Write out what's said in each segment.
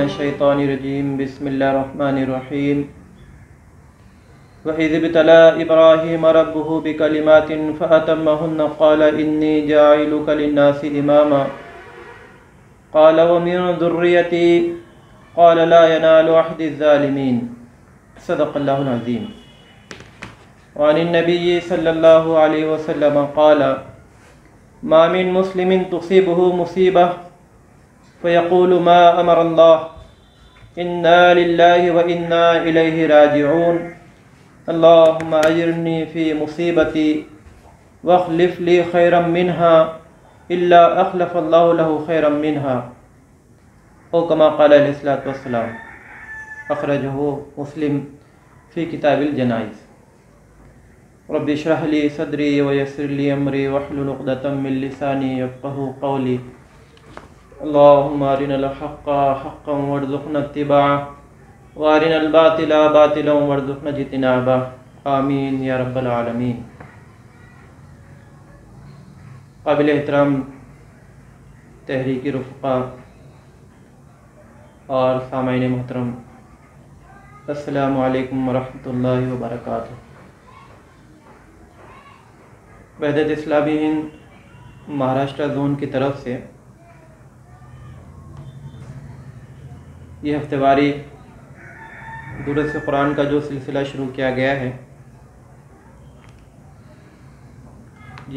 الشیطان الرجیم بسم اللہ الرحمن الرحیم وَإِذِ ابْتَلَىٰ إِبْرَاهِيمَ رَبُّهُ بِكَلِمَاتٍ فَأَتَمَّهُنَّ قَالَ إِنِّي جَاعِلُكَ لِلنَّاسِ إِمَامًا قَالَ وَمِن ذُرِّيَّتِي قَالَ لَا يَنَالُ عَهْدِي الظَّالِمِينَ صدق اللہ العظیم۔ وعن النبی صلی اللہ علیہ وسلم قال ما من مسلم تصيبه مصیبہ فيقول ما امر الله انا لله وانا الیہ راجعون اللهم اجرنی فی مصیبتی واخلف لی خیرا منها الا اخلف اللہ له خیرا منها او کما قال علیہ الصلوۃ والسلام، اخرجہ مسلم فی کتاب الجنائز۔ رب اشرح لی صدری ویسر لی امری واحلل عقدۃ من لسانی یفقهوا قولی اللهم ارنا الحق حقا وارزقنا اتباعه وارنا الباطل باطلا وارزقنا اجتنابه آمین یا رب العالمین۔ قابل احترام تحریکی رفقا اور سامعین محترم، السلام علیکم ورحمۃ اللہ وبرکاتہ۔ وحدت اسلامی ہند مہاراشٹرا زون کی طرف سے یہ ہفتہ واری درس قرآن کا جو سلسلہ شروع کیا گیا ہے،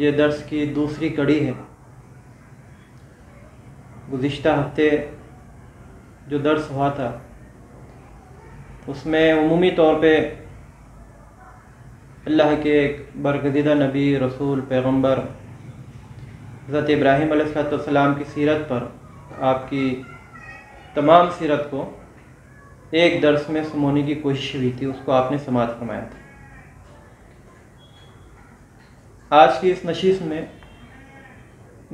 یہ درس کی دوسری کڑی ہے۔ گزشتہ ہفتے جو درس ہوا تھا اس میں عمومی طور پہ اللہ کے ایک برگزیدہ نبی، رسول، پیغمبر حضرت ابراہیم علیہ السلام کی سیرت پر، آپ کی تمام سیرت کو ایک درس میں سمونے کی کوشش ہوئی تھی، اس کو آپ نے سماعت فرمایا تھا۔ آج کی اس نشست میں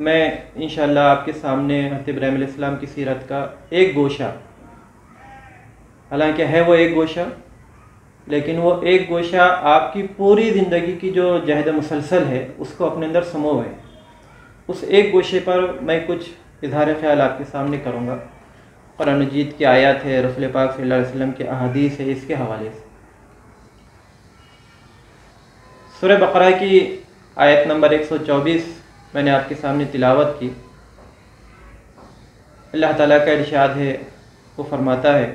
میں انشاءاللہ آپ کے سامنے حضرت ابراہیم علیہ السلام کی سیرت کا ایک گوشہ، حالانکہ ہے وہ ایک گوشہ، لیکن وہ ایک گوشہ آپ کی پوری زندگی کی جو جہد مسلسل ہے اس کو اپنے اندر سمو ہے، اس ایک گوشے پر میں کچھ اظہار خیال آپ کے سامنے کروں گا۔ قرآن مجید کی آیات ہے، رسول پاک صلی اللہ علیہ وسلم کے احادیث ہے، اس کے حوالے سے سورہ بقرہ کی آیت نمبر 124 میں نے آپ کے سامنے تلاوت کی۔ اللہ تعالیٰ کا ارشاد ہے، وہ فرماتا ہے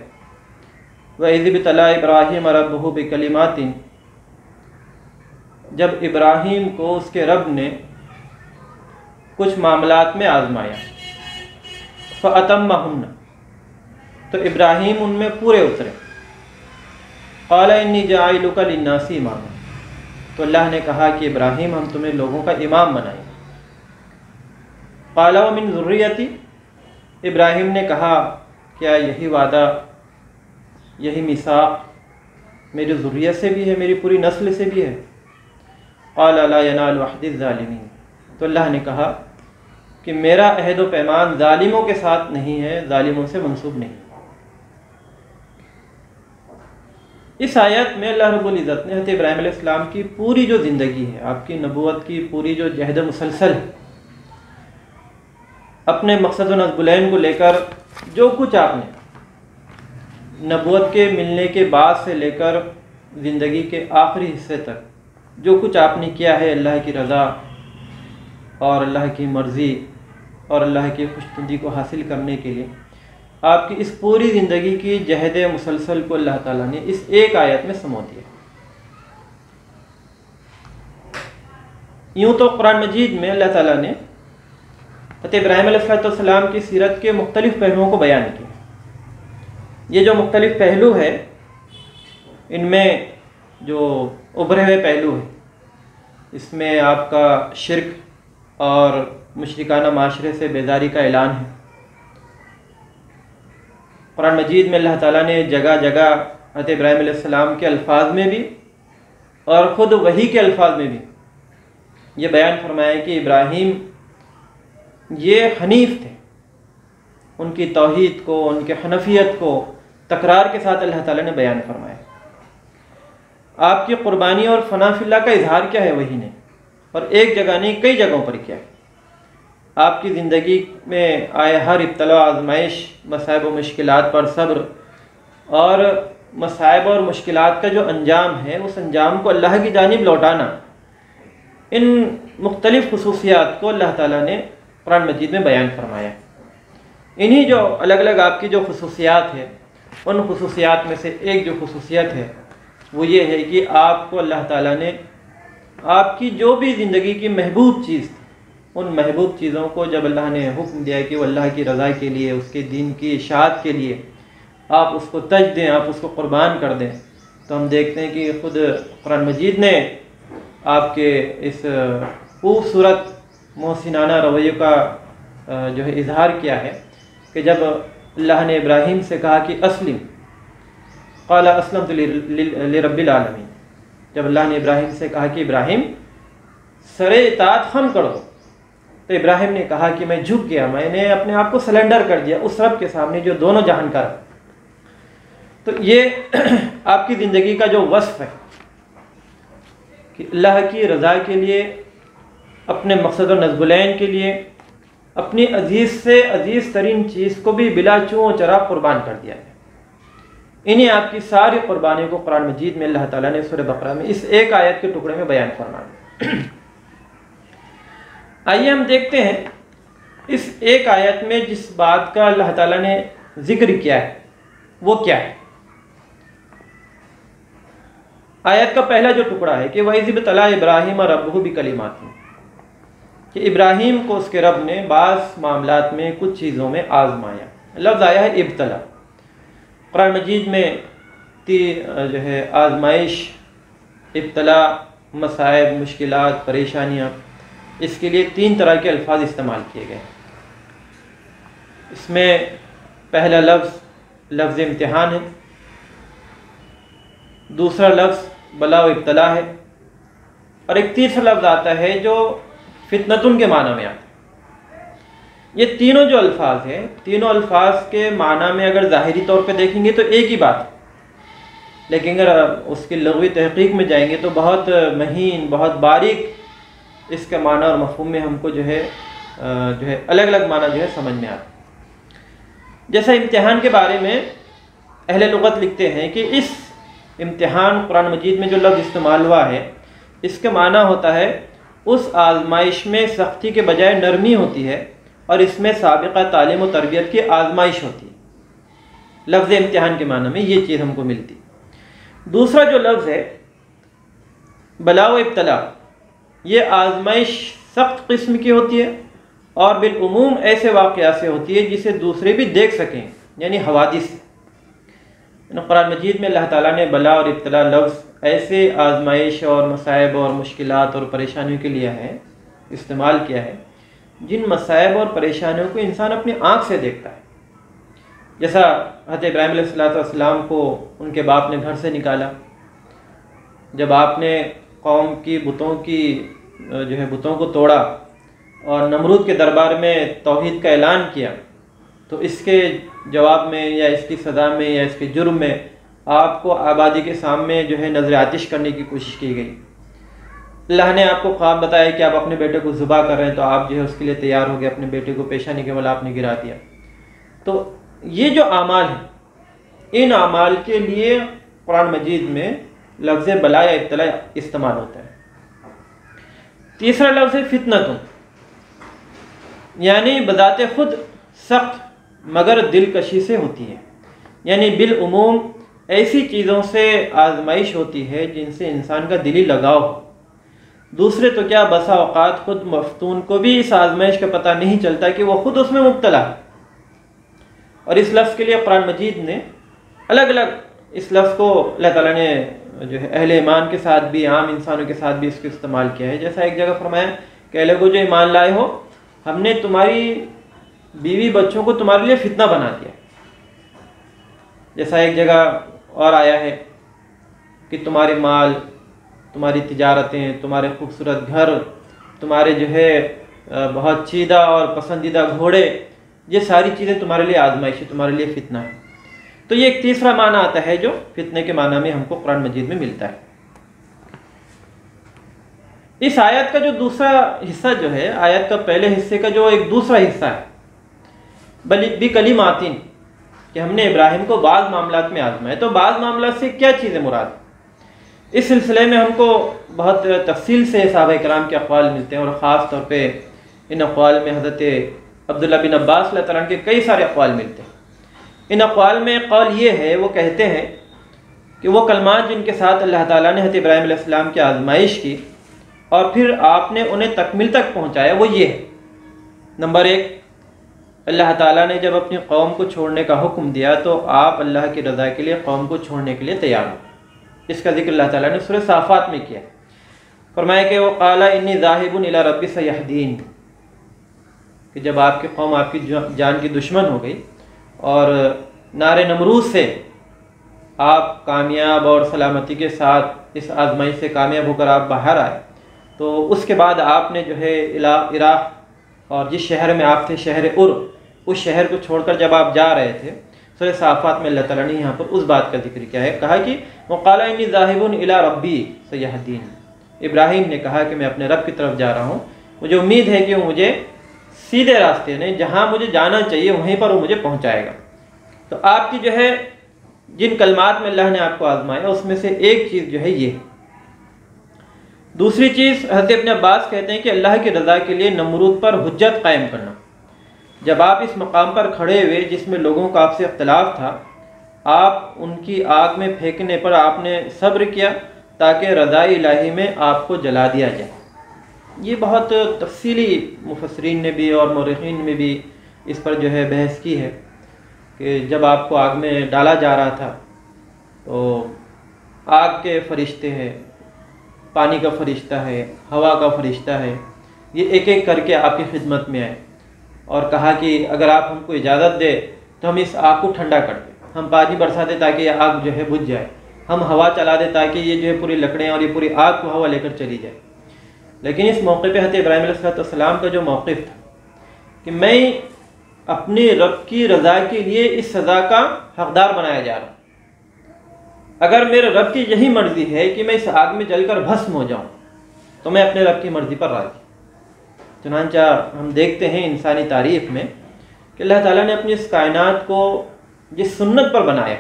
وَإِذِ ابْتَلَىٰ إِبْرَاهِيمَ رَبُّهُ بِكَلِمَاتٍ، جب ابراہیم کو اس کے رب نے کچھ معاملات میں آزمایا، فَأَتَمَّهُنَّ، تو ابراہیم ان میں پورے اترے۔ قَالَ إِنِّي جَاعِلُكَ لِلنَّاسِ إِمَامًا، تو اللہ نے کہا کہ ابراہیم ہم تمہیں لوگوں کا امام بنائیں گے۔ قَالَ وَمِن ذُرِّيَّتِي، ابراہیم نے کہا کیا یہی وعدہ، یہی میثاق میری ذریت سے بھی ہے، میری پوری نسل سے بھی ہے؟ قَالَ لَا يَنَالُ عَهْدِي الظَّالِمِينَ، تو اللہ نے کہا کہ میرا عہد و پیمان ظالموں کے ساتھ نہیں ہے، ظالموں سے منسوب نہیں۔ اس آیت میں اللہ رب العزت نے حضرت ابراہیم علیہ السلام کی پوری جو زندگی ہے، آپ کی نبوت کی پوری جو جہد مسلسل ہے، اپنے مقصد و نصبالعین کو لے کر جو کچھ آپ نے نبوت کے ملنے کے بعد سے لے کر زندگی کے آخری حصے تک جو کچھ آپ نے کیا ہے، اللہ کی رضا اور اللہ کی مرضی اور اللہ کی خوشنودی کو حاصل کرنے کے لیے آپ کی اس پوری زندگی کی جہد مسلسل کو اللہ تعالیٰ نے اس ایک آیت میں سمو دیا۔ یوں تو قرآن مجید میں اللہ تعالیٰ نے حضرت ابراہیم علیہ السلام کی سیرت کے مختلف پہلوؤں کو بیان کیا۔ یہ جو مختلف پہلو ہے، ان میں جو ابھرے ہوئے پہلو ہیں، اس میں آپ کا شرک اور مشرکانہ معاشرے سے بیزاری کا اعلان ہے۔ قرآن مجید میں اللہ تعالیٰ نے جگہ جگہ حضرت ابراہیم علیہ السلام کے الفاظ میں بھی اور خود وحی کے الفاظ میں بھی یہ بیان فرمایا کہ ابراہیم یہ حنیف تھے، ان کی توحید کو، ان کے حنفیت کو تکرار کے ساتھ اللہ تعالیٰ نے بیان فرمایا۔ آپ کی قربانی اور فنا فی اللہ کا اظہار کیا ہے وحی نے، اور ایک جگہ نہیں کئی جگہوں پر کیا ہے۔ آپ کی زندگی میں آئے ہر ابتلا، آزمائش، مصائب و مشکلات پر صبر اور مصائب اور مشکلات کا جو انجام ہے اس انجام کو اللہ کی جانب لوٹانا، ان مختلف خصوصیات کو اللہ تعالیٰ نے قرآن مجید میں بیان فرمایا۔ انہی جو الگ الگ آپ کی جو خصوصیات ہیں، ان خصوصیات میں سے ایک جو خصوصیت ہے وہ یہ ہے کہ آپ کو اللہ تعالیٰ نے آپ کی جو بھی زندگی کی محبوب چیز تھی، ان محبوب چیزوں کو جب اللہ نے حکم دیا کہ وہ اللہ کی رضا کے لیے، اس کے دین کی اشاعت کے لیے آپ اس کو تج دیں، آپ اس کو قربان کر دیں، تو ہم دیکھتے ہیں کہ خود قرآن مجید نے آپ کے اس خوبصورت محسنانہ رویے کا جو ہے اظہار کیا ہے کہ جب اللہ نے ابراہیم سے کہا کہ اسلم، قال اسلمت لرب العالمین، جب اللہ نے ابراہیم سے کہا کہ ابراہیم سر اطاعت خم کر دو، تو ابراہیم نے کہا کہ میں جھک گیا، میں نے اپنے آپ کو سلنڈر کر دیا اس رب کے سامنے جو دونوں جہان کا رب۔ تو یہ آپ کی زندگی کا جو وصف ہے کہ اللہ کی رضا کے لیے، اپنے مقصد و نزبلین کے لیے اپنی عزیز سے عزیز ترین چیز کو بھی بلا چوں و چرا قربان کر دیا ہے۔ انہیں آپ کی ساری قربانیوں کو قرآن مجید میں اللہ تعالیٰ نے سورہ بقرہ میں اس ایک آیت کے ٹکڑے میں بیان فرمایا۔ آئیے ہم دیکھتے ہیں اس ایک آیت میں جس بات کا اللہ تعالیٰ نے ذکر کیا ہے وہ کیا ہے۔ آیت کا پہلا جو ٹکڑا ہے کہ وَإِذِ ابْتَلَىٰ إِبْرَاهِيمَ رَبُّهُ بِكَلِمَاتٍ، کہ ابراہیم کو اس کے رب نے بعض معاملات میں کچھ چیزوں میں آزمایا۔ لفظ آیا ہے ابتلا۔ قرآن مجید میں جو ہے آزمائش، ابتلا، مصائب، مشکلات، پریشانیاں، اس کے لیے تین طرح کے الفاظ استعمال کیے گئے۔ اس میں پہلا لفظ امتحان ہے، دوسرا لفظ بلا و ابتلا ہے، اور ایک تیسرا لفظ آتا ہے جو فتنتن کے معنی میں آتا ہے۔ یہ تینوں جو الفاظ ہیں، تینوں الفاظ کے معنی میں اگر ظاہری طور پہ دیکھیں گے تو ایک ہی بات ہے، لیکن اگر اس کی لغوی تحقیق میں جائیں گے تو بہت مہین، بہت باریک اس کا معنی اور مفہوم میں ہم کو جو ہے الگ الگ معنی جو ہے سمجھ میں آتا ہے۔ جیسا امتحان کے بارے میں اہل لغت لکھتے ہیں کہ اس امتحان قرآن مجید میں جو لفظ استعمال ہوا ہے اس کا معنی ہوتا ہے اس آزمائش میں سختی کے بجائے نرمی ہوتی ہے اور اس میں سابقہ تعلیم و تربیت کی آزمائش ہوتی ہے۔ لفظ امتحان کے معنی میں یہ چیز ہم کو ملتی۔ دوسرا جو لفظ ہے بلا و ابتلا، یہ آزمائش سخت قسم کی ہوتی ہے اور بالعموم ایسے واقعات سے ہوتی ہے جسے دوسرے بھی دیکھ سکیں، یعنی حوادث۔ قرآن مجید میں اللہ تعالیٰ نے بلا اور ابتلا لفظ ایسے آزمائش اور مصائب اور مشکلات اور پریشانیوں کے لیے ہے استعمال کیا ہے جن مصائب اور پریشانیوں کو انسان اپنی آنکھ سے دیکھتا ہے۔ جیسا حضرت ابراہیم علیہ السلام کو ان کے باپ نے گھر سے نکالا، جب آپ نے قوم کی بتوں کو توڑا اور نمرود کے دربار میں توحید کا اعلان کیا، تو اس کے جواب میں یا اس کی سزا میں یا اس کے جرم میں آپ کو آبادی کے سامنے جو ہے نظر آتش کرنے کی کوشش کی گئی۔ اللہ نے آپ کو خواب بتایا کہ آپ اپنے بیٹے کو ذبح کر رہے ہیں، تو آپ جو ہے اس کے لیے تیار ہو گئے، اپنے بیٹے کو پیشانی کے بل آپ نے گرا دیا۔ تو یہ جو اعمال ہیں، ان اعمال کے لیے قرآن مجید میں لفظ بلا یا ابتلا استعمال ہوتا ہے۔ تیسرا لفظ ہے فتنتن، یعنی بذات خود سخت مگر دلکشی سے ہوتی ہے، یعنی بالعموم ایسی چیزوں سے آزمائش ہوتی ہے جن سے انسان کا دلی لگاؤ ہو۔ دوسرے تو کیا، بسا اوقات خود مفتون کو بھی اس آزمائش کا پتہ نہیں چلتا کہ وہ خود اس میں مبتلا ہے۔ اور اس لفظ کے لیے قرآن مجید نے الگ الگ اس لفظ کو اللہ تعالیٰ نے جو ہے اہل ایمان کے ساتھ بھی، عام انسانوں کے ساتھ بھی اس کو استعمال کیا ہے۔ جیسا ایک جگہ فرمایا کہ اے لوگو جو ایمان لائے ہو، ہم نے تمہاری بیوی بچوں کو تمہارے لیے فتنہ بنا دیا۔ جیسا ایک جگہ اور آیا ہے کہ تمہارے مال، تمہاری تجارتیں، تمہارے خوبصورت گھر، تمہارے جو ہے بہت چیدہ اور پسندیدہ گھوڑے، یہ ساری چیزیں تمہارے لیے آزمائش ہے، تمہارے لیے فتنہ ہے۔ تو یہ ایک تیسرا معنی آتا ہے جو فتنے کے معنی میں ہم کو قرآن مجید میں ملتا ہے۔ اس آیت کا جو دوسرا حصہ جو ہے، آیت کا پہلے حصے کا جو ایک دوسرا حصہ ہے، بکلمات، کہ ہم نے ابراہیم کو بعض معاملات میں آزمایا، تو بعض معاملات سے کیا چیزیں مراد؟ اس سلسلے میں ہم کو بہت تفصیل سے صحابہ کرام کے اقوال ملتے ہیں، اور خاص طور پہ ان اقوال میں حضرت عبداللہ بن عباس اللہ تعالیٰ عنہ کے کئی سارے اقوال ملتے ہیں۔ ان اقوال میں قول یہ ہے، وہ کہتے ہیں کہ وہ کلمات جن کے ساتھ اللہ تعالیٰ نے حضرت ابراہیم علیہ السلام کی آزمائش کی اور پھر آپ نے انہیں تکمیل تک پہنچایا، وہ یہ ہے۔ نمبر 1، اللہ تعالیٰ نے جب اپنی قوم کو چھوڑنے کا حکم دیا تو آپ اللہ کی رضا کے لیے قوم کو چھوڑنے کے لیے تیار ہو۔ اس کا ذکر اللہ تعالیٰ نے سورہ صافات میں کیا، فرمایا کہ وَقَالَ إِنِّي ذَاهِبٌ إِلَىٰ رَبِّ سَيَهْدِينِ، کہ جب آپ کی قوم آپ کی جان کی دشمن ہو گئی اور نار نمرود سے آپ کامیاب اور سلامتی کے ساتھ اس آزمائش سے کامیاب ہو کر آپ باہر آئے، تو اس کے بعد آپ نے جو ہے عراق اور جس شہر میں آپ تھے، شہر اس شہر کو چھوڑ کر جب آپ جا رہے تھے، سورہ صافات میں اللہ تعالیٰ نے یہاں پر اس بات کا ذکر کیا ہے، کہا کہ وَقَالَ إِنِّي ذَاهِبٌ إِلَىٰ رَبِّي سَيَهْدِينِ، ابراہیم نے کہا کہ میں اپنے رب کی طرف جا رہا ہوں، مجھے امید ہے کہ وہ مجھے سیدھے راستے نہیں، جہاں مجھے جانا چاہیے وہیں پر وہ مجھے پہنچائے گا۔ تو آپ کی جو ہے جن کلمات میں اللہ نے آپ کو آزمایا، اس میں سے ایک چیز جو ہے یہ ہے۔ دوسری چیز، حضرت ابن عباس کہتے ہیں کہ اللہ کی رضا کے لیے نمرود پر حجت قائم کرنا۔ جب آپ اس مقام پر کھڑے ہوئے جس میں لوگوں کا آپ سے اختلاف تھا، آپ ان کی آگ میں پھینکنے پر آپ نے صبر کیا تاکہ رضا الہی میں آپ کو جلا دیا جائے۔ یہ بہت تفصیلی مفسرین نے بھی اور مورخین نے بھی اس پر جو ہے بحث کی ہے کہ جب آپ کو آگ میں ڈالا جا رہا تھا تو آگ کے فرشتے ہیں، پانی کا فرشتہ ہے، ہوا کا فرشتہ ہے، یہ ایک ایک کر کے آپ کی خدمت میں آئے اور کہا کہ اگر آپ ہم کو اجازت دے تو ہم اس آگ کو ٹھنڈا کر دیں، ہم پانی برسا دیں تاکہ یہ آگ جو ہے بجھ جائے، ہم ہوا چلا دیں تاکہ یہ جو ہے پوری لکڑیں اور یہ پوری آگ کو ہوا لے کر چلی جائے۔ لیکن اس موقع پہ حضرت ابراہیم علیہ السلام کا جو موقف تھا کہ میں اپنے رب کی رضا کے لیے اس سزا کا حقدار بنایا جا رہا ہوں، اگر میرے رب کی یہی مرضی ہے کہ میں اس آگ میں جل کر بھسم ہو جاؤں تو میں اپنے رب کی مرضی پر راضی۔ چنانچہ ہم دیکھتے ہیں انسانی تاریخ میں کہ اللہ تعالیٰ نے اپنی اس کائنات کو جس سنت پر بنایا،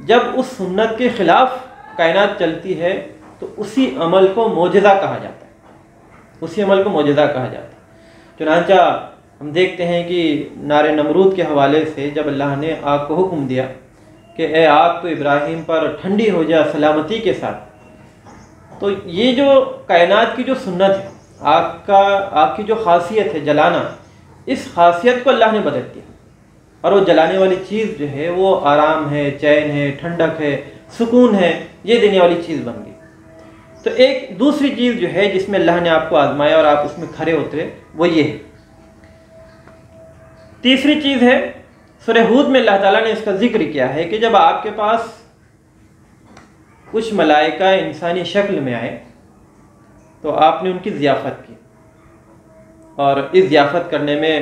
جب اس سنت کے خلاف کائنات چلتی ہے تو اسی عمل کو معجزہ کہا جاتا ہے، اسی عمل کو معجزہ کہا جاتا ہے۔ چنانچہ ہم دیکھتے ہیں کہ نار نمرود کے حوالے سے جب اللہ نے آگ کو حکم دیا کہ اے آگ تو ابراہیم پر ٹھنڈی ہو جا سلامتی کے ساتھ، تو یہ جو کائنات کی جو سنت ہے، آگ کی جو خاصیت ہے جلانا، اس خاصیت کو اللہ نے بدل دیا، اور وہ جلانے والی چیز جو ہے وہ آرام ہے، چین ہے، ٹھنڈک ہے، سکون ہے، یہ دینے والی چیز بن گئی۔ تو ایک دوسری چیز جو ہے جس میں اللہ نے آپ کو آزمایا اور آپ اس میں کھڑے اترے، وہ یہ ہے۔ تیسری چیز ہے، سورہ ہود میں اللہ تعالیٰ نے اس کا ذکر کیا ہے کہ جب آپ کے پاس کچھ ملائکہ انسانی شکل میں آئے تو آپ نے ان کی ضیافت کی، اور اس ضیافت کرنے میں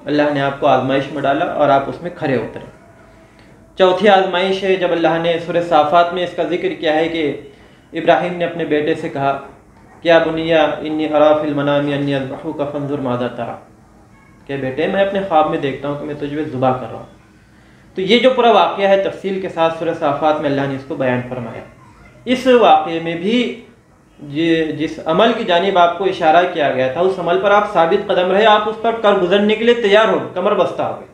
اللہ نے آپ کو آزمائش میں ڈالا اور آپ اس میں کھڑے اترے۔ چوتھی آزمائش ہے جب اللہ نے سورہ صافات میں اس کا ذکر کیا ہے کہ ابراہیم نے اپنے بیٹے سے کہا کیا بنیا انی ارا فی المنام انی اذبحک فانظر ماذا تری، کہ بیٹے میں اپنے خواب میں دیکھتا ہوں کہ میں تجھے ذبح کر رہا ہوں۔ تو یہ جو پورا واقعہ ہے تفصیل کے ساتھ سورہ صافات میں اللہ نے اس کو بیان فرمایا۔ اس واقعے میں بھی جس عمل کی جانب آپ کو اشارہ کیا گیا تھا، اس عمل پر آپ ثابت قدم رہے، آپ اس پر کر گزرنے کے لیے تیار ہو، کمر بستہ ہو گئے،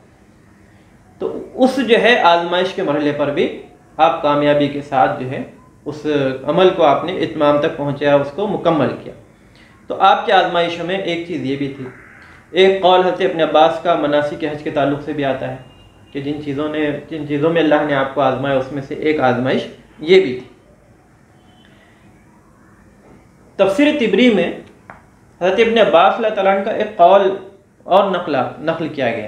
تو اس جو ہے آزمائش کے مرحلے پر بھی آپ کامیابی کے ساتھ جو ہے اس عمل کو آپ نے اتمام تک پہنچایا، اس کو مکمل کیا۔ تو آپ کی آزمائشوں میں ایک چیز یہ بھی تھی۔ ایک قول حضرت ابن عباس کا مناسک حج کے تعلق سے بھی آتا ہے کہ جن چیزوں میں اللہ نے آپ کو آزمایا اس میں سے ایک آزمائش یہ بھی تھی۔ تفسیر طبری میں حضرت ابن عباس اللہ تعالیٰ عنہ کا ایک قول اور نقل کیا گیا۔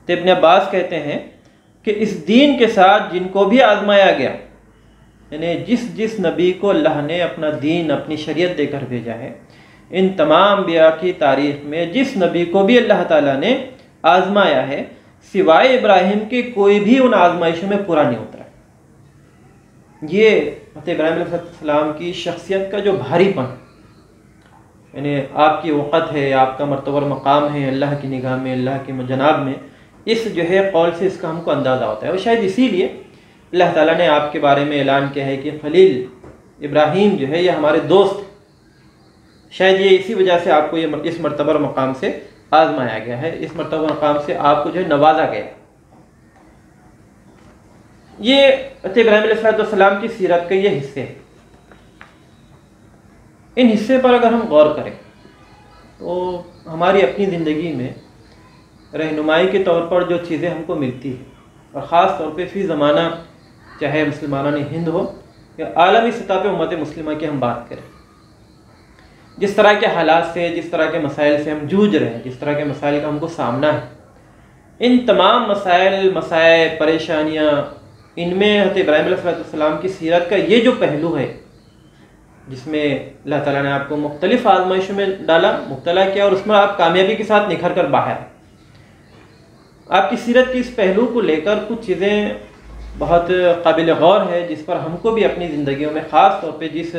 تو ابن عباس کہتے ہیں کہ اس دین کے ساتھ جن کو بھی آزمایا گیا، یعنی جس نبی کو اللہ نے اپنا دین، اپنی شریعت دے کر بھیجا ہے، ان تمام انبیاء کی تاریخ میں جس نبی کو بھی اللہ تعالیٰ نے آزمایا ہے، سوائے ابراہیم کے کوئی بھی ان آزمائشوں میں پورا نہیں اترا۔ یہ حضرت ابراہیم علیہ السلام کی شخصیت کا جو بھاری پن، یعنی آپ کی وقت ہے، آپ کا مرتبہ اور مقام ہے اللہ کی نگاہ میں، اللہ کی جناب میں، اس جو ہے قول سے اس کا ہم کو اندازہ ہوتا ہے۔ اور شاید اسی لیے اللہ تعالیٰ نے آپ کے بارے میں اعلان کیا ہے کہ خلیل ابراہیم جو ہے یہ ہمارے دوست، شاید یہ اسی وجہ سے آپ کو یہ اس مرتبہ اور مقام سے آزمایا گیا ہے، اس مرتبہ اور مقام سے آپ کو جو ہے نوازا گیا۔ یہ حضرت ابراہیم علیہ السلام کی سیرت کے یہ حصے ہیں۔ ان حصے پر اگر ہم غور کریں تو ہماری اپنی زندگی میں رہنمائی کے طور پر جو چیزیں ہم کو ملتی ہیں، اور خاص طور پہ فی زمانہ چاہے مسلمانان ہند ہو یا عالمی سطح پہ امت مسلمہ کی ہم بات کریں، جس طرح کے حالات سے، جس طرح کے مسائل سے ہم جوجھ رہے ہیں، جس طرح کے مسائل کا ہم کو سامنا ہے، ان تمام مسائل، مسائل، پریشانیاں، ان میں حضرت ابراہیم علیہ السلام کی سیرت کا یہ جو پہلو ہے، جس میں اللہ تعالیٰ نے آپ کو مختلف آزمائشوں میں ڈالا، مبتلا کیا، اور اس میں آپ کامیابی کے ساتھ نکھر کر باہر۔ آپ کی سیرت کی اس پہلو کو لے کر کچھ چیزیں بہت قابل غور ہے، جس پر ہم کو بھی اپنی زندگیوں میں، خاص طور پہ جس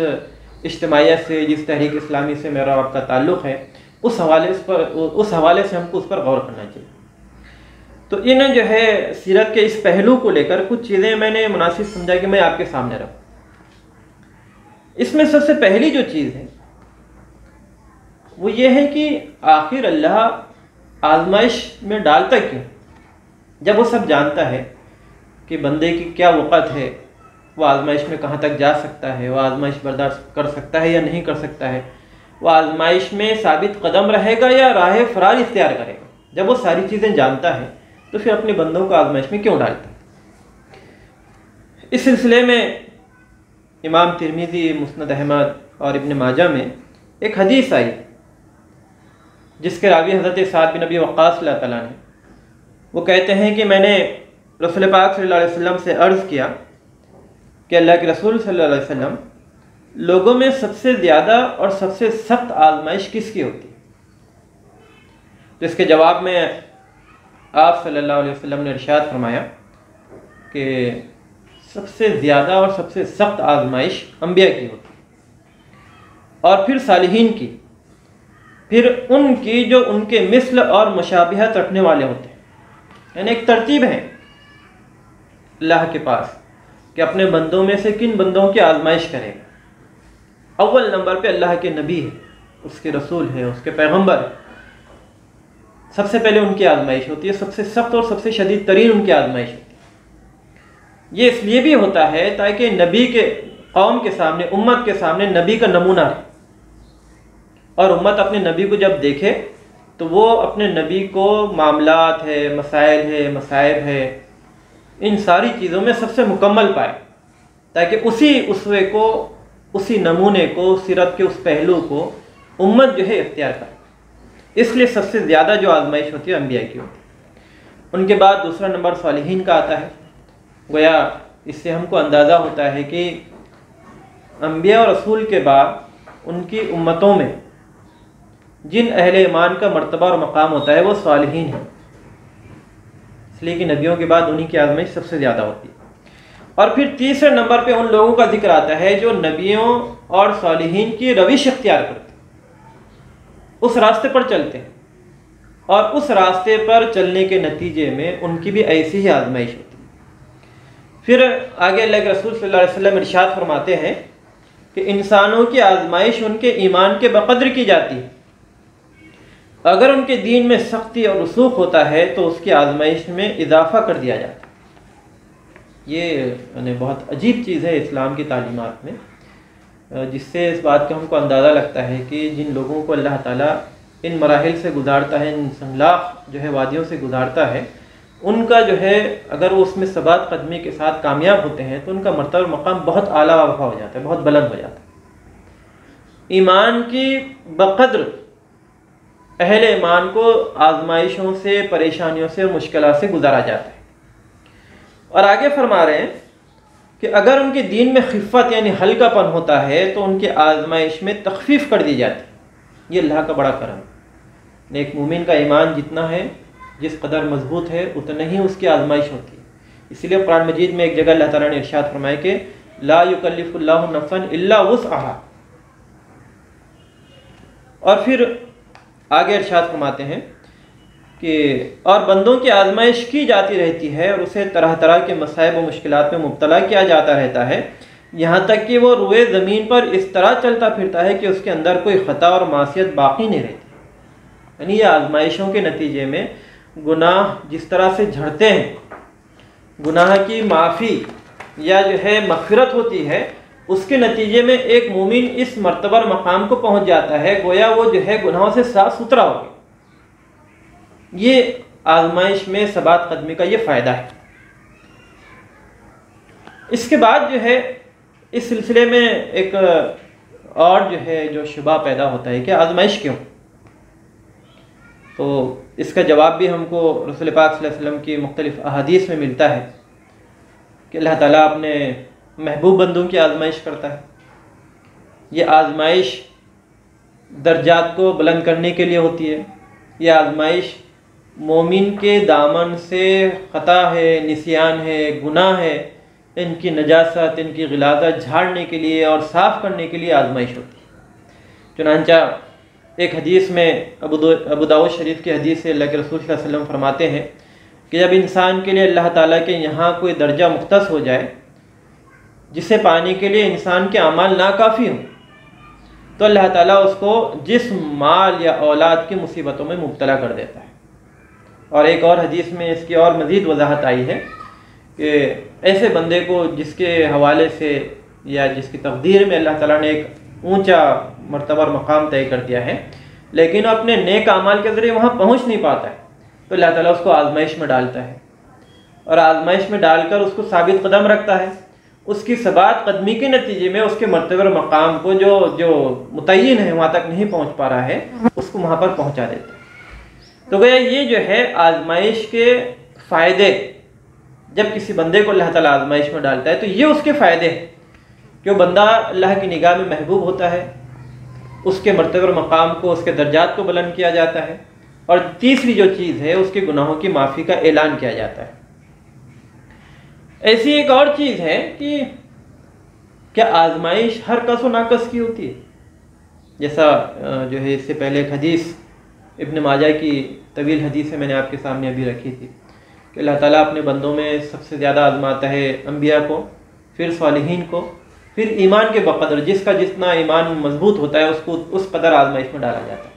اجتماعیت سے، جس تحریک اسلامی سے میرا آپ کا تعلق ہے، اس حوالے سے ہم کو اس پر غور کرنا چاہیے۔ تو ان جو ہے سیرت کے اس پہلو کو لے کر کچھ چیزیں میں نے مناسب سمجھا کہ میں آپ کے سامنے رکھوں۔ اس میں سب سے پہلی جو چیز ہے وہ یہ ہے کہ آخر اللہ آزمائش میں ڈالتا کیوں؟ جب وہ سب جانتا ہے کہ بندے کی کیا وقت ہے، وہ آزمائش میں کہاں تک جا سکتا ہے، وہ آزمائش برداشت کر سکتا ہے یا نہیں کر سکتا ہے، وہ آزمائش میں ثابت قدم رہے گا یا راہ فرار اختیار کرے گا، جب وہ ساری چیزیں جانتا ہے تو پھر اپنے بندوں کو آزمائش میں کیوں ڈالتا ہے؟ اس سلسلے میں امام ترمذی، مسند احمد اور ابن ماجہ میں ایک حدیث آئی جس کے راوی حضرت سعد بن ابی وقاص اللہ تعالیٰ نے، وہ کہتے ہیں کہ میں نے رسول پاک صلی اللہ علیہ وسلم سے عرض کیا کہ اللہ کے رسول صلی اللہ علیہ وسلم، لوگوں میں سب سے زیادہ اور سب سے سخت آزمائش کس کی ہوتی؟ تو اس کے جواب میں آپ صلی اللہ علیہ وسلم نے ارشاد فرمایا کہ سب سے زیادہ اور سب سے سخت آزمائش انبیاء کی ہوتی، اور پھر صالحین کی، پھر ان کی جو ان کے مثل اور مشابہت رکھنے والے ہوتے ہیں۔ یعنی ایک ترتیب ہے اللہ کے پاس کہ اپنے بندوں میں سے کن بندوں کی آزمائش کرے گا۔ اول نمبر پہ اللہ کے نبی ہے، اس کے رسول ہے، اس کے پیغمبر ہے، سب سے پہلے ان کی آزمائش ہوتی ہے، سب سے سخت اور سب سے شدید ترین ان کی آزمائش ہوتی ہے۔ یہ اس لیے بھی ہوتا ہے تاکہ نبی کے قوم کے سامنے، امت کے سامنے نبی کا نمونہ رہے، اور امت اپنے نبی کو جب دیکھے تو وہ اپنے نبی کو معاملات ہے، مسائل ہے، مصائب ہے، ان ساری چیزوں میں سب سے مکمل پائے، تاکہ اسی اسوے کو، اسی نمونے کو، سیرت کے اس پہلو کو امت جو ہے اختیار کرے۔ اس لیے سب سے زیادہ جو آزمائش ہوتی ہے انبیاء کی ہوتی ہے۔ ان کے بعد دوسرا نمبر صالحین کا آتا ہے۔ گویا اس سے ہم کو اندازہ ہوتا ہے کہ انبیاء اور رسول کے بعد ان کی امتوں میں جن اہل ایمان کا مرتبہ اور مقام ہوتا ہے وہ صالحین ہیں، اس لیے کہ نبیوں کے بعد انہی کی آزمائش سب سے زیادہ ہوتی ہے۔ اور پھر تیسرے نمبر پہ ان لوگوں کا ذکر آتا ہے جو نبیوں اور صالحین کی روش اختیار کرتے ہیں، اس راستے پر چلتے ہیں، اور اس راستے پر چلنے کے نتیجے میں ان کی بھی ایسی ہی آزمائش ہوتی ہے۔ پھر آگے اللہ کے رسول صلی اللہ علیہ وسلم ارشاد فرماتے ہیں کہ انسانوں کی آزمائش ان کے ایمان کے بقدر کی جاتی ہے، اگر ان کے دین میں سختی اور رسوخ ہوتا ہے تو اس کی آزمائش میں اضافہ کر دیا جاتا ہے۔ یہ بہت عجیب چیز ہے اسلام کی تعلیمات میں، جس سے اس بات کا ہم کو اندازہ لگتا ہے کہ جن لوگوں کو اللہ تعالیٰ ان مراحل سے گزارتا ہے، ان سنگلاخ جو ہے وادیوں سے گزارتا ہے، ان کا جو ہے اگر وہ اس میں ثبات قدمی کے ساتھ کامیاب ہوتے ہیں تو ان کا مرتبہ مقام بہت اعلیٰ وفا ہو جاتا ہے، بہت بلند ہو جاتا ہے۔ ایمان کی بقدر اہل ایمان کو آزمائشوں سے، پریشانیوں سے، مشکلات سے گزارا جاتا ہے۔ اور آگے فرما رہے ہیں کہ اگر ان کے دین میں خفت یعنی ہلکا پن ہوتا ہے تو ان کی آزمائش میں تخفیف کر دی جاتی ہے۔ یہ اللہ کا بڑا کرم ہے۔ ایک مومن کا ایمان جتنا ہے، جس قدر مضبوط ہے، اتنا ہی اس کی آزمائش ہوتی ہے۔ اس لیے قرآن مجید میں ایک جگہ اللہ تعالیٰ نے ارشاد فرمایا کہ لا یکلف اللہ نفسا الا وسعها، اور پھر آگے ارشاد فرماتے ہیں کہ اور بندوں کی آزمائش کی جاتی رہتی ہے اور اسے طرح طرح کے مصائب و مشکلات میں مبتلا کیا جاتا رہتا ہے، یہاں تک کہ وہ روئے زمین پر اس طرح چلتا پھرتا ہے کہ اس کے اندر کوئی خطا اور معصیت باقی نہیں رہتی۔ یعنی یہ آزمائشوں کے نتیجے میں گناہ جس طرح سے جھڑتے ہیں، گناہ کی معافی یا جو ہے مغفرت ہوتی ہے، اس کے نتیجے میں ایک مومن اس مرتبہ مقام کو پہنچ جاتا ہے گویا وہ جو ہے گناہوں سے صاف ستھرا ہو گیا۔ یہ آزمائش میں ثبات قدمی کا یہ فائدہ ہے۔ اس کے بعد جو ہے اس سلسلے میں ایک اور جو ہے جو شبہ پیدا ہوتا ہے کہ آزمائش کیوں؟ تو اس کا جواب بھی ہم کو رسول پاک صلی اللہ علیہ وسلم کی مختلف احادیث میں ملتا ہے کہ اللہ تعالیٰ اپنے محبوب بندوں کی آزمائش کرتا ہے۔ یہ آزمائش درجات کو بلند کرنے کے لیے ہوتی ہے۔ یہ آزمائش مومن کے دامن سے خطا ہے، نسیان ہے، گناہ ہے، ان کی نجاست، ان کی غلاظت جھاڑنے کے لیے اور صاف کرنے کے لیے آزمائش ہوتی ہے۔ چنانچہ ایک حدیث میں ابو داؤد شریف کی حدیث سے اللہ کے رسول صلی اللہ علیہ وسلم فرماتے ہیں کہ جب انسان کے لیے اللہ تعالیٰ کے یہاں کوئی درجہ مختص ہو جائے جسے پانے کے لیے انسان کے اعمال ناکافی ہوں، تو اللہ تعالیٰ اس کو جسم، مال یا اولاد کی مصیبتوں میں مبتلا کر دیتا ہے۔ اور ایک اور حدیث میں اس کی اور مزید وضاحت آئی ہے کہ ایسے بندے کو جس کے حوالے سے یا جس کی تقدیر میں اللہ تعالیٰ نے ایک اونچا مرتبہ اور مقام طے کر دیا ہے، لیکن اپنے نیک اعمال کے ذریعے وہاں پہنچ نہیں پاتا ہے، تو اللہ تعالیٰ اس کو آزمائش میں ڈالتا ہے، اور آزمائش میں ڈال کر اس کو ثابت قدم رکھتا ہے۔ اس کی ثبات قدمی کے نتیجے میں اس کے مرتبہ اور مقام کو جو متعین ہے وہاں تک نہیں پہنچ پا رہا ہے، اس کو وہاں پر پہنچا دیتا ہے۔ تو گویا یہ جو ہے آزمائش کے فائدے، جب کسی بندے کو اللہ تعالیٰ آزمائش میں ڈالتا ہے تو یہ اس کے فائدے ہیں کہ وہ بندہ اللہ کی نگاہ میں محبوب ہوتا ہے، اس کے مرتبہ اور مقام کو، اس کے درجات کو بلند کیا جاتا ہے، اور تیسری جو چیز ہے اس کے گناہوں کی معافی کا اعلان کیا جاتا ہے۔ ایسی ایک اور چیز ہے کہ کیا آزمائش ہر کس و ناکس کی ہوتی ہے؟ جیسا جو ہے اس سے پہلے ایک حدیث ابن ماجہ کی طویل حدیث ہے، میں نے آپ کے سامنے ابھی رکھی تھی کہ اللہ تعالیٰ اپنے بندوں میں سب سے زیادہ آزماتا ہے انبیاء کو، پھر صالحین کو، پھر ایمان کے بقدر، جس کا جتنا ایمان مضبوط ہوتا ہے اس کو اس قدر آزمائش میں ڈالا جاتا ہے۔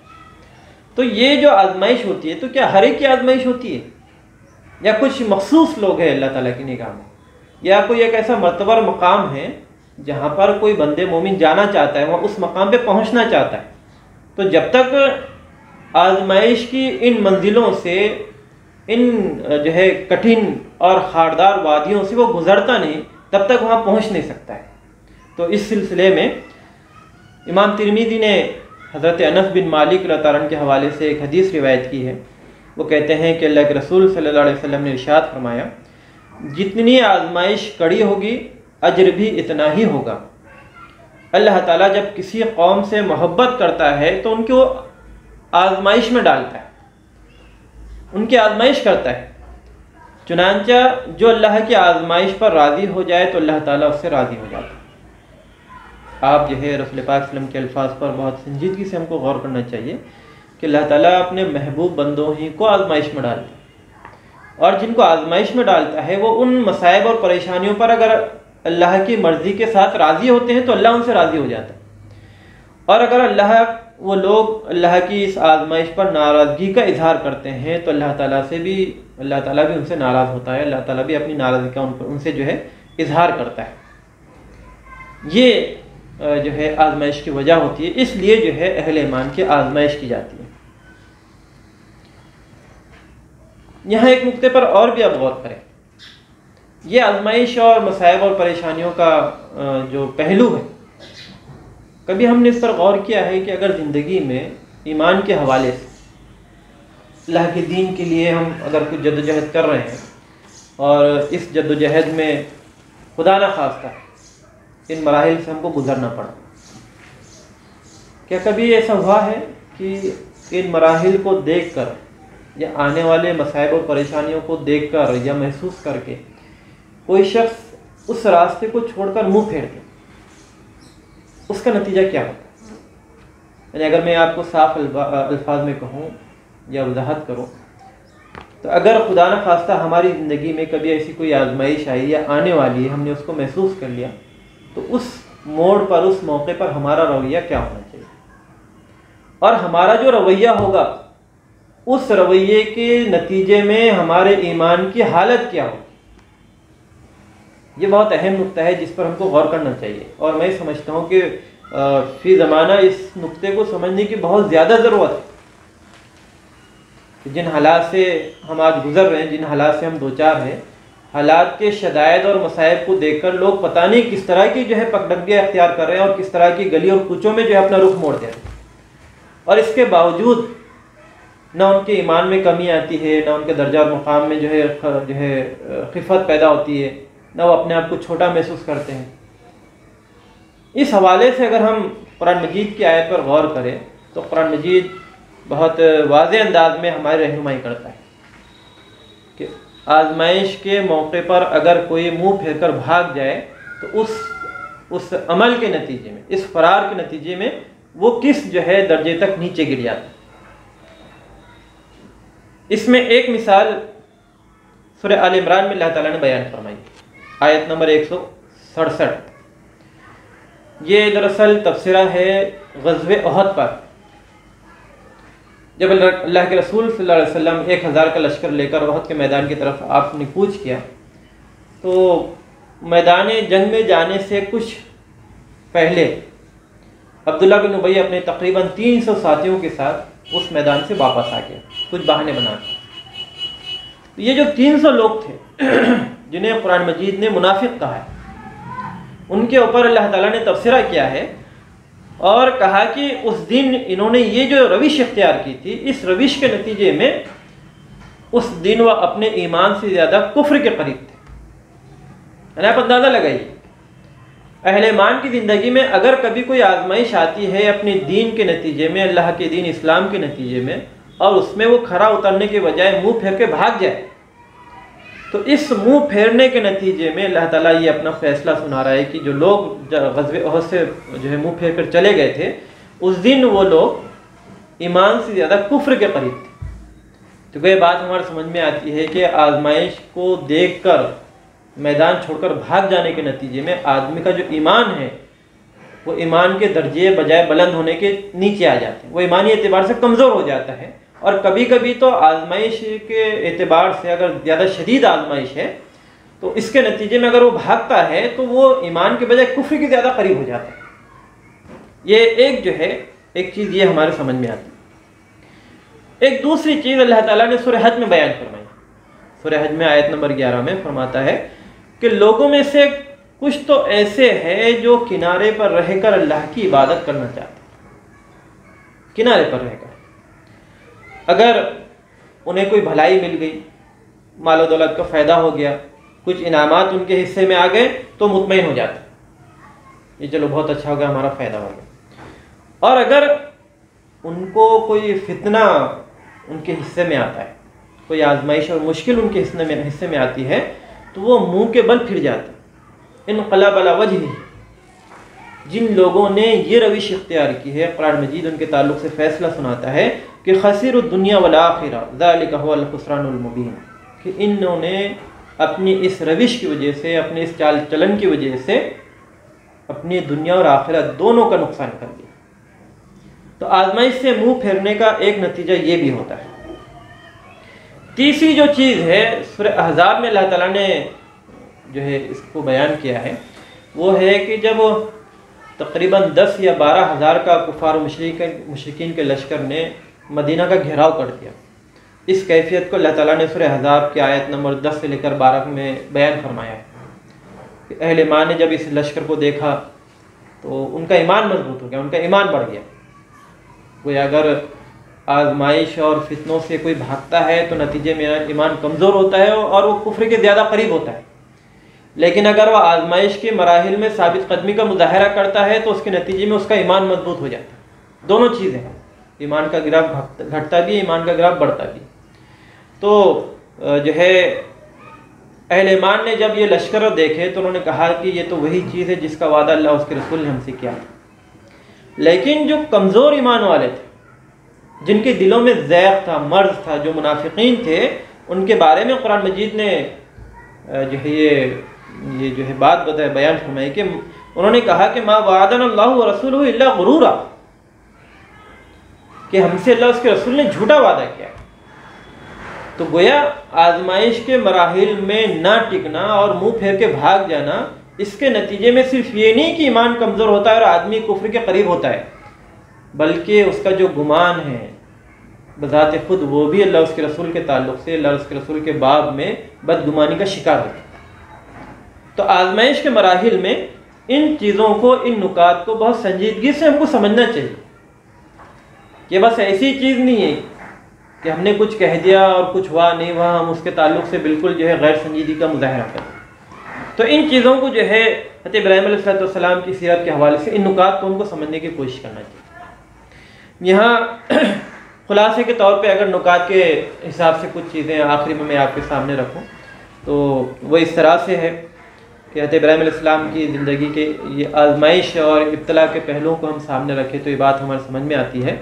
تو یہ جو آزمائش ہوتی ہے تو کیا ہر ایک کی آزمائش ہوتی ہے، یا کچھ مخصوص لوگ ہیں اللہ تعالیٰ کی نگاہ میں، یا کوئی ایک ایسا مرتبہ اور مقام ہے جہاں پر کوئی بندے مومن جانا چاہتا ہے، وہ اس مقام پہ پہنچنا چاہتا ہے، تو جب تک آزمائش کی ان منزلوں سے، ان جو ہے کٹھن اور خاردار وادیوں سے وہ گزرتا نہیں، تب تک وہاں پہنچ نہیں سکتا ہے۔ تو اس سلسلے میں امام ترمذی نے حضرت انس بن مالک رضی اللہ عنہ کے حوالے سے ایک حدیث روایت کی ہے۔ وہ کہتے ہیں کہ اللہ کے رسول صلی اللہ علیہ وسلم نے ارشاد فرمایا، جتنی آزمائش کڑی ہوگی اجر بھی اتنا ہی ہوگا۔ اللہ تعالیٰ جب کسی قوم سے محبت کرتا ہے تو ان کو آزمائش میں ڈالتا ہے، ان کی آزمائش کرتا ہے۔ چنانچہ جو اللہ کی آزمائش پر راضی ہو جائے تو اللہ تعالیٰ اس سے راضی ہو جاتا ہے۔ آپ جو ہے رسول پاک صلی اللہ علیہ وسلم کے الفاظ پر بہت سنجیدگی سے ہم کو غور کرنا چاہیے کہ اللہ تعالیٰ اپنے محبوب بندوں ہی کو آزمائش میں ڈالتا ہے، اور جن کو آزمائش میں ڈالتا ہے وہ ان مصائب اور پریشانیوں پر اگر اللہ کی مرضی کے ساتھ راضی ہوتے ہیں تو اللہ ان سے راضی ہو جاتا ہے، اور اگر وہ لوگ اللہ کی اس آزمائش پر ناراضگی کا اظہار کرتے ہیں تو اللہ تعالیٰ بھی ان سے ناراض ہوتا ہے، اللہ تعالیٰ بھی اپنی ناراضگی کا ان سے جو ہے اظہار کرتا ہے۔ یہ جو ہے آزمائش کی وجہ ہوتی ہے، اس لیے جو ہے اہل ایمان کی آزمائش کی جاتی ہے۔ یہاں ایک نقطے پر اور بھی آپ غور کریں، یہ آزمائش اور مصائب اور پریشانیوں کا جو پہلو ہے، کبھی ہم نے اس پر غور کیا ہے کہ اگر زندگی میں ایمان کے حوالے سے اللہ کے دین کے لیے ہم اگر کچھ جدوجہد کر رہے ہیں اور اس جد و جہد میں خدا نہ خواستہ ان مراحل سے ہم کو گزرنا پڑا۔ کیا کبھی ایسا ہوا ہے کہ ان مراحل کو دیکھ کر یا آنے والے مصائب اور پریشانیوں کو دیکھ کر یا محسوس کر کے کوئی شخص اس راستے کو چھوڑ کر منہ پھیر دے؟ اس کا نتیجہ کیا ہوتا ہے؟ یعنی اگر میں آپ کو صاف الفاظ میں کہوں یا وضاحت کروں تو اگر خدا نہ خواستہ ہماری زندگی میں کبھی ایسی کوئی آزمائش آئی یا آنے والی ہے، ہم نے اس کو محسوس کر لیا، تو اس موڑ پر، اس موقع پر ہمارا رویہ کیا ہونا چاہیے، اور ہمارا جو رویہ ہوگا اس رویے کے نتیجے میں ہمارے ایمان کی حالت کیا ہوگی۔ یہ بہت اہم نقطہ ہے جس پر ہم کو غور کرنا چاہیے، اور میں سمجھتا ہوں کہ فی زمانہ اس نقطے کو سمجھنے کی بہت زیادہ ضرورت ہے کہ جن حالات سے ہم آج گزر رہے ہیں، جن حالات سے ہم دوچار ہیں، حالات کے شدائد اور مصائب کو دیکھ کر لوگ پتہ نہیں کس طرح کی جو ہے پگڈنڈیاں اختیار کر رہے ہیں اور کس طرح کی گلی اور کوچوں میں جو ہے اپنا رخ موڑ دے رہے ہیں، اور اس کے باوجود نہ ان کے ایمان میں کمی آتی ہے، نہ ان کے درجہ اور مقام میں جو ہے خفت پیدا ہوتی ہے، نہ وہ اپنے آپ کو چھوٹا محسوس کرتے ہیں۔ اس حوالے سے اگر ہم قرآن مجید کی آیت پر غور کریں تو قرآن مجید بہت واضح انداز میں ہماری رہنمائی کرتا ہے کہ آزمائش کے موقع پر اگر کوئی منہ پھیر کر بھاگ جائے تو اس عمل کے نتیجے میں، اس فرار کے نتیجے میں وہ کس جو ہے درجے تک نیچے گر جاتا ہے۔ اس میں ایک مثال سورہ آل عمران میں اللہ تعالیٰ نے بیان فرمائی، آیت نمبر 167۔ یہ دراصل تبصرہ ہے غزوہ احد پر، جب اللہ کے رسول صلی اللہ علیہ وسلم 1000 کا لشکر لے کر احد کے میدان کی طرف آپ نے کوچ کیا تو میدان جنگ میں جانے سے کچھ پہلے عبداللہ بن ابی اپنے تقریباً 300 ساتھیوں کے ساتھ اس میدان سے واپس آ گیا، کچھ بہانے بنا کے۔ یہ جو 300 لوگ تھے جنہیں قرآن مجید نے منافق کہا ہے، ان کے اوپر اللہ تعالیٰ نے تبصرہ کیا ہے اور کہا کہ اس دن انہوں نے یہ جو روش اختیار کی تھی، اس روش کے نتیجے میں اس دن وہ اپنے ایمان سے زیادہ کفر کے قریب تھے۔ یعنی آپ اندازہ لگائیے، اہل ایمان کی زندگی میں اگر کبھی کوئی آزمائش آتی ہے اپنے دین کے نتیجے میں، اللہ کے دین اسلام کے نتیجے میں، اور اس میں وہ کھرا اترنے کے بجائے منہ پھیر کے بھاگ جائے، تو اس منہ پھیرنے کے نتیجے میں اللہ تعالیٰ یہ اپنا فیصلہ سنا رہا ہے کہ جو لوگ غزوہ احد سے جو ہے منہ پھیر کر چلے گئے تھے، اس دن وہ لوگ ایمان سے زیادہ کفر کے قریب تھے۔ تو یہ بات ہمارے سمجھ میں آتی ہے کہ آزمائش کو دیکھ کر میدان چھوڑ کر بھاگ جانے کے نتیجے میں آدمی کا جو ایمان ہے وہ ایمان کے درجے بجائے بلند ہونے کے نیچے آ جاتے ہیں، وہ ایمانی اعتبار سے کمزور ہو جاتا ہے۔ اور کبھی کبھی تو آزمائش کے اعتبار سے اگر زیادہ شدید آزمائش ہے تو اس کے نتیجے میں اگر وہ بھاگتا ہے تو وہ ایمان کے بجائے کفر کے زیادہ قریب ہو جاتا ہے۔ یہ ایک چیز یہ ہمارے سمجھ میں آتی ہے۔ ایک دوسری چیز اللہ تعالیٰ نے سورہ حج میں بیان فرمائی، سورہ حج میں آیت نمبر 11 میں فرماتا ہے کہ لوگوں میں سے کچھ تو ایسے ہیں جو کنارے پر رہ کر اللہ کی عبادت کرنا چاہتے ہیں، کنارے پر رہ کر اگر انہیں کوئی بھلائی مل گئی، مال و دولت کا فائدہ ہو گیا، کچھ انعامات ان کے حصے میں آ گئے تو مطمئن ہو جاتے ہیں، یہ چلو بہت اچھا ہو گیا، ہمارا فائدہ ہو گیا۔ اور اگر ان کو کوئی فتنہ ان کے حصے میں آتا ہے، کوئی آزمائش اور مشکل ان کے حصے میں آتی ہے تو وہ منہ کے بل پھر جاتے ہیں۔ انقلب علی وجہہ، جن لوگوں نے یہ روش اختیار کی ہے، قرآن مجید ان کے تعلق سے فیصلہ سناتا ہے کہ خسیر الدنیا والآخرہ ذالک هو الخسران المبین، کہ انہوں نے اپنی اس روش کی وجہ سے، اپنے اس چال چلن کی وجہ سے اپنی دنیا اور آخرت دونوں کا نقصان کر دیا۔ تو آزمائش سے منہ پھیرنے کا ایک نتیجہ یہ بھی ہوتا ہے۔ تیسری جو چیز ہے سورہ احزاب میں اللہ تعالیٰ نے جو ہے اس کو بیان کیا ہے، وہ ہے کہ جب تقریباً 10 یا 12 ہزار کا کفار و مشرکین کے لشکر نے مدینہ کا گھیراؤ کر دیا، اس کیفیت کو اللہ تعالیٰ نے سورہ احزاب کی آیت نمبر 10 سے لے کر 12 میں بیان فرمایا ہے کہ اہل ایمان نے جب اس لشکر کو دیکھا تو ان کا ایمان مضبوط ہو گیا، ان کا ایمان بڑھ گیا۔ گویا اگر آزمائش اور فتنوں سے کوئی بھاگتا ہے تو نتیجے میں ایمان کمزور ہوتا ہے اور وہ کفر کے زیادہ قریب ہوتا ہے، لیکن اگر وہ آزمائش کے مراحل میں ثابت قدمی کا مظاہرہ کرتا ہے تو اس کے نتیجے میں اس کا ایمان مضبوط ہو جاتا ہے۔ دونوں چیزیں ہیں، ایمان کا گراف گھٹتا بھی، ایمان کا گراف بڑھتا بھی۔ تو جو ہے اہل ایمان نے جب یہ لشکر دیکھے تو انہوں نے کہا کہ یہ تو وہی چیز ہے جس کا وعدہ اللہ اس کے رسول نے ہم سے کیا تھا۔ لیکن جو کمزور ایمان والے تھے، جن کے دلوں میں ضعف تھا، مرض تھا، جو منافقین تھے، ان کے بارے میں قرآن مجید نے جو ہے یہ جو ہے بات بیان فرمائی کہ انہوں نے کہا کہ ما وعدنا اللہ ورسولہ الا غرورا، کہ ہم سے اللہ اس کے رسول نے جھوٹا وعدہ کیا ہے۔ تو گویا آزمائش کے مراحل میں نہ ٹکنا اور منہ پھیر کے بھاگ جانا، اس کے نتیجے میں صرف یہ نہیں کہ ایمان کمزور ہوتا ہے اور آدمی کفر کے قریب ہوتا ہے، بلکہ اس کا جو گمان ہے بذات خود وہ بھی اللہ اس کے رسول کے تعلق سے، اللہ اس کے رسول کے باب میں بدگمانی کا شکار ہوتا ہے۔ تو آزمائش کے مراحل میں ان چیزوں کو، ان نکات کو بہت سنجیدگی سے ہم کو سمجھنا چاہیے کہ بس ایسی چیز نہیں ہے کہ ہم نے کچھ کہہ دیا اور کچھ ہوا نہیں ہوا، ہم اس کے تعلق سے بالکل جو ہے غیر سنجیدگی کا مظاہرہ کریں۔ تو ان چیزوں کو جو ہے حضرت ابراہیم علیہ السلام کی سیرت کے حوالے سے ان نکات کو ہم کو سمجھنے کی کوشش کرنا چاہیے۔ یہاں خلاصے کے طور پہ اگر نکات کے حساب سے کچھ چیزیں آخری میں آپ کے سامنے رکھوں تو وہ اس طرح سے ہے کہ حضرت ابراہیم علیہ السلام کی زندگی کے یہ آزمائش اور ابتلا کے پہلوؤں کو ہم سامنے رکھیں تو یہ بات ہمارے سمجھ میں آتی ہے۔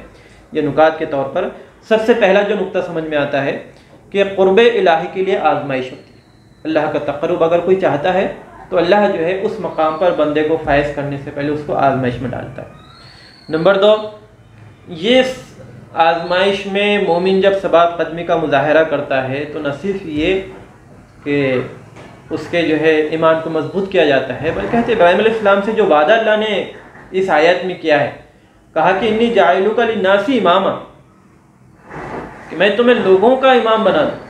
یہ نکات کے طور پر سب سے پہلا جو نقطہ سمجھ میں آتا ہے کہ قرب الہی کے لیے آزمائش ہوتی ہے۔ اللہ کا تقرب اگر کوئی چاہتا ہے تو اللہ جو ہے اس مقام پر بندے کو فائز کرنے سے پہلے اس کو آزمائش میں ڈالتا ہے۔ نمبر 2، یہ آزمائش میں مومن جب ثبات قدمی کا مظاہرہ کرتا ہے تو نہ صرف یہ کہ اس کے جو ہے ایمان کو مضبوط کیا جاتا ہے، بلکہ حضرت ابراہیم علیہ السلام سے جو وعدہ اللہ نے اس آیت میں کیا ہے، کہا کہ انی جاعلک للناس اماما، کہ میں تمہیں لوگوں کا امام بنا دوں،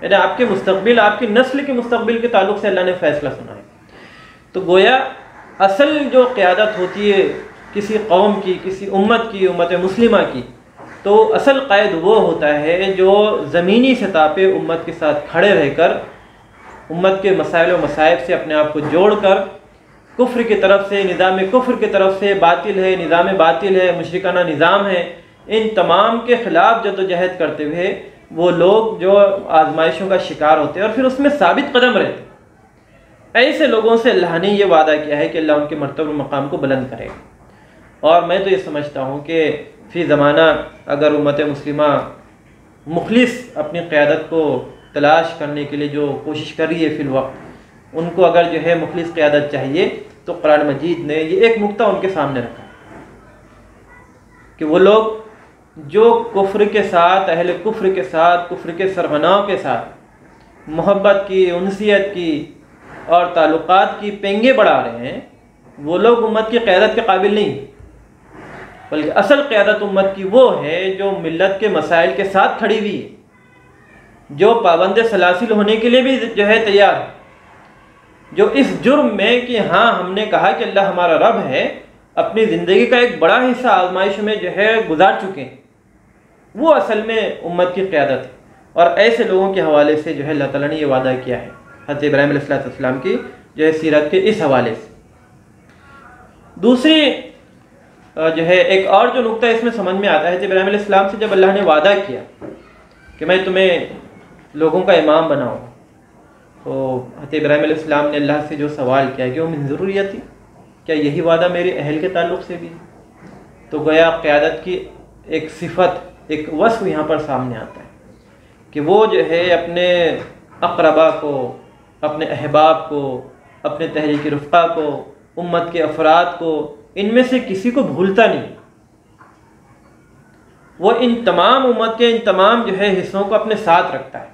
یعنی آپ کے مستقبل، آپ کی نسل کے مستقبل کے تعلق سے اللہ نے فیصلہ سنا ہے۔ تو گویا اصل جو قیادت ہوتی ہے کسی قوم کی، کسی امت کی، امت مسلمہ کی، تو اصل قائد وہ ہوتا ہے جو زمینی سطح پہ امت کے ساتھ کھڑے رہ کر امت کے مسائل و مصائب سے اپنے آپ کو جوڑ کر کفر کی طرف سے، نظام کفر کی طرف سے، باطل ہے، نظام باطل ہے، مشرکانہ نظام ہے، ان تمام کے خلاف جدوجہد کرتے ہوئے وہ لوگ جو آزمائشوں کا شکار ہوتے ہیں اور پھر اس میں ثابت قدم رہتے ہیں، ایسے لوگوں سے اللہ نے یہ وعدہ کیا ہے کہ اللہ ان کے مرتبہ مقام کو بلند کرے گا۔ اور میں تو یہ سمجھتا ہوں کہ فی زمانہ اگر امت مسلمہ مخلص اپنی قیادت کو تلاش کرنے کے لیے جو کوشش کر رہی ہے فی الوقت، ان کو اگر جو ہے مخلص قیادت چاہیے تو قرآن مجید نے یہ ایک نقطہ ان کے سامنے رکھا کہ وہ لوگ جو کفر کے ساتھ، اہل کفر کے ساتھ، کفر کے سرغناؤں کے ساتھ محبت کی، انسیت کی اور تعلقات کی پینگیں بڑھا رہے ہیں، وہ لوگ امت کی قیادت کے قابل نہیں، بلکہ اصل قیادت امت کی وہ ہے جو ملت کے مسائل کے ساتھ کھڑی ہوئی ہے، جو پابند سلاسل ہونے کے لیے بھی جو ہے تیار ہے، جو اس جرم میں کہ ہاں ہم نے کہا کہ اللہ ہمارا رب ہے، اپنی زندگی کا ایک بڑا حصہ آزمائش میں جو ہے گزار چکے ہیں، وہ اصل میں امت کی قیادت ہے۔ اور ایسے لوگوں کے حوالے سے جو ہے اللہ تعالیٰ نے یہ وعدہ کیا ہے حضرت ابراہیم علیہ السلام کی جو ہے سیرت کے اس حوالے سے۔ دوسری جو ہے ایک اور جو نقطہ اس میں سمجھ میں آتا ہے، حضرت ابراہیم علیہ السلام سے جب اللہ نے وعدہ کیا کہ میں تمہیں لوگوں کا امام بناؤں، تو حضرت ابراہیم علیہ السلام نے اللہ سے جو سوال کیا کہ وہ من ذریتی، کیا یہی وعدہ میرے اہل کے تعلق سے بھی؟ تو گویا قیادت کی ایک صفت، ایک وصف یہاں پر سامنے آتا ہے کہ وہ جو ہے اپنے اقربا کو، اپنے احباب کو، اپنے تحریک رفقا کو، امت کے افراد کو، ان میں سے کسی کو بھولتا نہیں، وہ ان تمام امت کے ان تمام جو ہے حصوں کو اپنے ساتھ رکھتا ہے،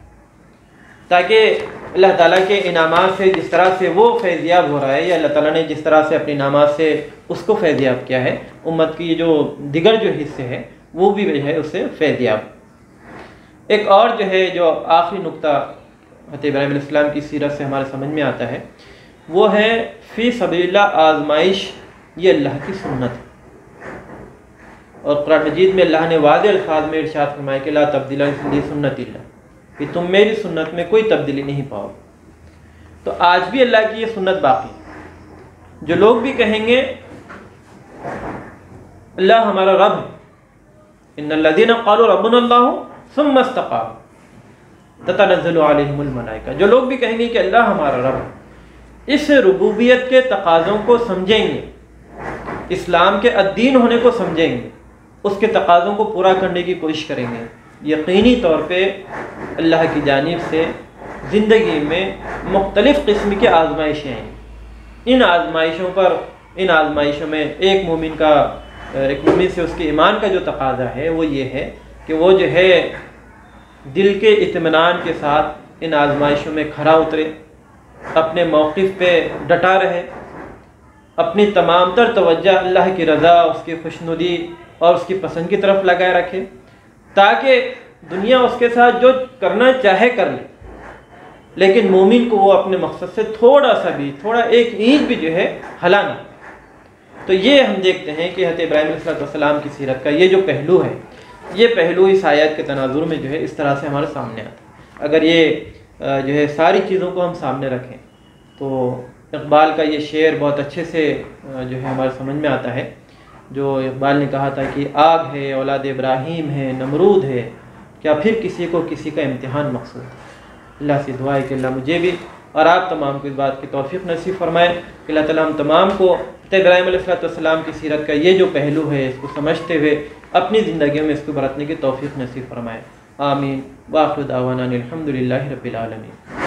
تاکہ اللہ تعالیٰ کے انعامات سے جس طرح سے وہ فیضیاب ہو رہا ہے، یا اللہ تعالیٰ نے جس طرح سے اپنے انعامات سے اس کو فیضیاب کیا ہے، امت کی جو دیگر جو حصے ہیں وہ بھی جو ہے اس سے فیضیاب۔ ایک اور جو ہے جو آخری نقطہ حضرت ابراہیم علیہ السلام کی سیرت سے ہمارے سمجھ میں آتا ہے، وہ ہے فی سبیل اللہ آزمائش، یہ اللہ کی سنت ہے، اور قرآن مجید میں اللہ نے واضح الفاظ میں ارشاد فرمایا کہ لا تبدیل لسنت اللہ، کہ تم میری سنت میں کوئی تبدیلی نہیں پاؤ۔ تو آج بھی اللہ کی یہ سنت باقی ہے۔ جو لوگ بھی کہیں گے اللہ ہمارا رب ہے، ان الذین قالوا ربنا اللہ ثم استقاموا تتنزل علیہم الملائکہ، جو لوگ بھی کہیں گے کہ اللہ ہمارا رب ہے، اس ربوبیت کے تقاضوں کو سمجھیں گے، اسلام کے الدین ہونے کو سمجھیں گے، اس کے تقاضوں کو پورا کرنے کی کوشش کریں گے، یقینی طور پہ اللہ کی جانب سے زندگی میں مختلف قسم کی آزمائشیں ہیں۔ ان آزمائشوں میں ایک مومن سے اس کے ایمان کا جو تقاضا ہے وہ یہ ہے کہ وہ جو ہے دل کے اطمینان کے ساتھ ان آزمائشوں میں کھرا اترے، اپنے موقف پہ ڈٹا رہے، اپنی تمام تر توجہ اللہ کی رضا، اس کی خوشنودی اور اس کی پسند کی طرف لگائے رکھے، تاکہ دنیا اس کے ساتھ جو کرنا چاہے کر لے، لیکن مومن کو وہ اپنے مقصد سے تھوڑا ایک اینچ بھی جو ہے ہلا نہ۔ تو یہ ہم دیکھتے ہیں کہ حضرت ابراہیم علیہ السلام کی سیرت کا یہ جو پہلو ہے، یہ پہلو اس آیات کے تناظر میں جو ہے اس طرح سے ہمارے سامنے آتا ہے۔ اگر یہ جو ہے ساری چیزوں کو ہم سامنے رکھیں تو اقبال کا یہ شعر بہت اچھے سے جو ہے ہمارے سمجھ میں آتا ہے، جو اقبال نے کہا تھا کہ آگ ہے، اولاد ابراہیم ہے، نمرود ہے، کیا پھر کسی کو کسی کا امتحان مقصود ہے۔ اللہ سے دعا ہے کہ اللہ مجھے بھی اور آپ تمام کو اس بات کی توفیق نصیب فرمائے کہ اللہ تعالیٰ ہم تمام کو حضرت ابراہیم علیہ السلام کی سیرت کا یہ جو پہلو ہے اس کو سمجھتے ہوئے اپنی زندگیوں میں اس کو برتنے کی توفیق نصیب فرمائے۔ آمین۔ وآخر دعوانا الحمد للہ رب العالمین۔